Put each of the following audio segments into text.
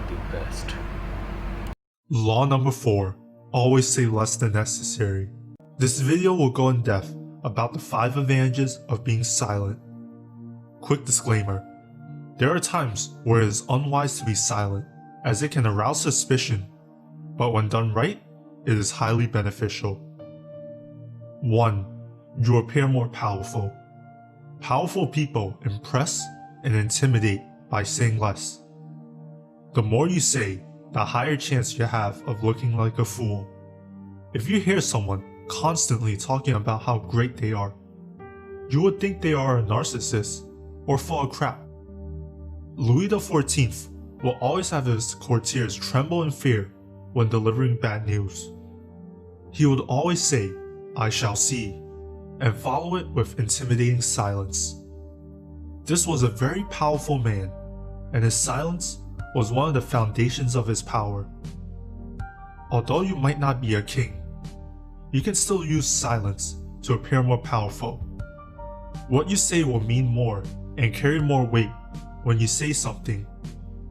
the best. Law number 4. Always say less than necessary. This video will go in depth about the 5 advantages of being silent. Quick disclaimer. There are times where it is unwise to be silent, as it can arouse suspicion, but when done right, it is highly beneficial. 1. You appear more powerful. Powerful people impress and intimidate by saying less. The more you say, the higher chance you have of looking like a fool. If you hear someone constantly talking about how great they are, you would think they are a narcissist or full of crap. Louis XIV will always have his courtiers tremble in fear when delivering bad news. He would always say, "I shall see," and follow it with intimidating silence. This was a very powerful man, and his silence was one of the foundations of his power. Although you might not be a king, you can still use silence to appear more powerful. What you say will mean more and carry more weight when you say something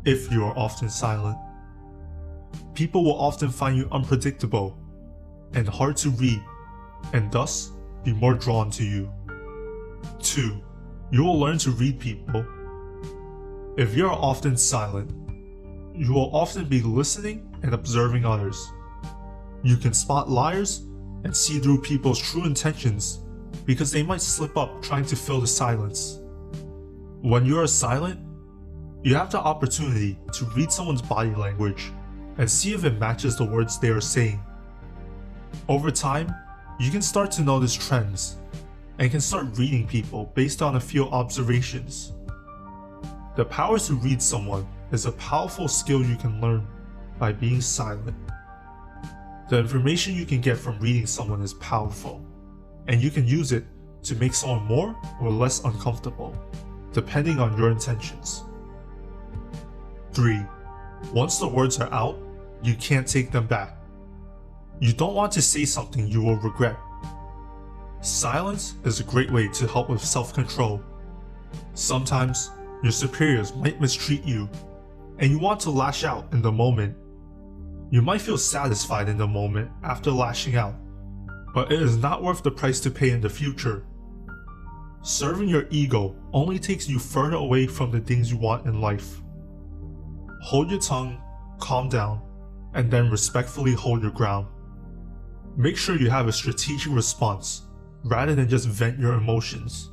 if you are often silent. People will often find you unpredictable and hard to read, and thus be more drawn to you. 2. You will learn to read people. If you are often silent, you will often be listening and observing others. You can spot liars and see through people's true intentions because they might slip up trying to fill the silence. When you are silent, you have the opportunity to read someone's body language and see if it matches the words they are saying. Over time, you can start to notice trends and can start reading people based on a few observations. The power to read someone is a powerful skill you can learn by being silent. The information you can get from reading someone is powerful, and you can use it to make someone more or less uncomfortable, depending on your intentions. 3. Once the words are out, you can't take them back. You don't want to say something you will regret. Silence is a great way to help with self-control. Sometimes, your superiors might mistreat you, and you want to lash out in the moment. You might feel satisfied in the moment after lashing out, but it is not worth the price to pay in the future. Serving your ego only takes you further away from the things you want in life. Hold your tongue, calm down, and then respectfully hold your ground. Make sure you have a strategic response, rather than just vent your emotions.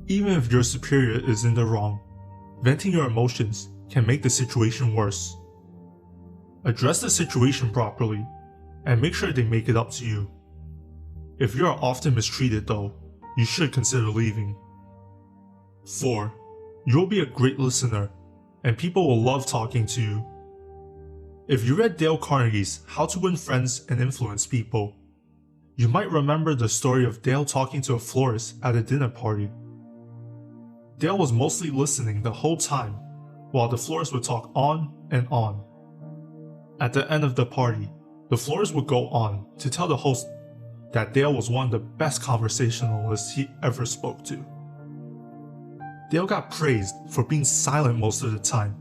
Even if your superior is in the wrong, venting your emotions can make the situation worse. Address the situation properly, and make sure they make it up to you. If you are often mistreated though, you should consider leaving. 4. You will be a great listener, and people will love talking to you. If you read Dale Carnegie's How to Win Friends and Influence People, you might remember the story of Dale talking to a florist at a dinner party. Dale was mostly listening the whole time, while the florist would talk on and on. At the end of the party, the florist would go on to tell the host that Dale was one of the best conversationalists he ever spoke to. Dale got praised for being silent most of the time,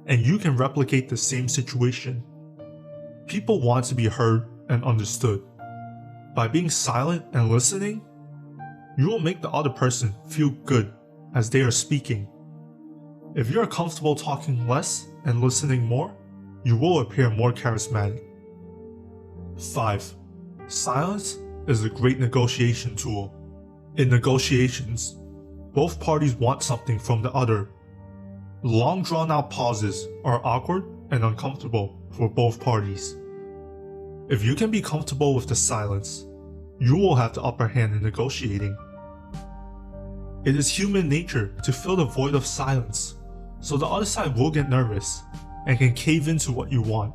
and you can replicate the same situation. People want to be heard and understood. By being silent and listening, you will make the other person feel good as they are speaking. If you are comfortable talking less and listening more, you will appear more charismatic. 5. Silence is a great negotiation tool. In negotiations, both parties want something from the other. Long drawn-out pauses are awkward and uncomfortable for both parties. If you can be comfortable with the silence, you will have the upper hand in negotiating. It is human nature to fill the void of silence, so the other side will get nervous and can cave into what you want.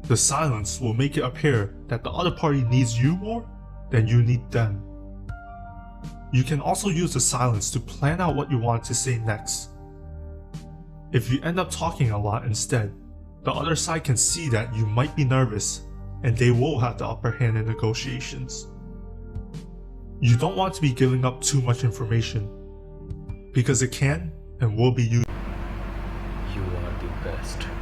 The silence will make it appear that the other party needs you more than you need them. You can also use the silence to plan out what you want to say next. If you end up talking a lot instead, the other side can see that you might be nervous and they will have the upper hand in negotiations. You don't want to be giving up too much information, because it can and will be used. You are the best.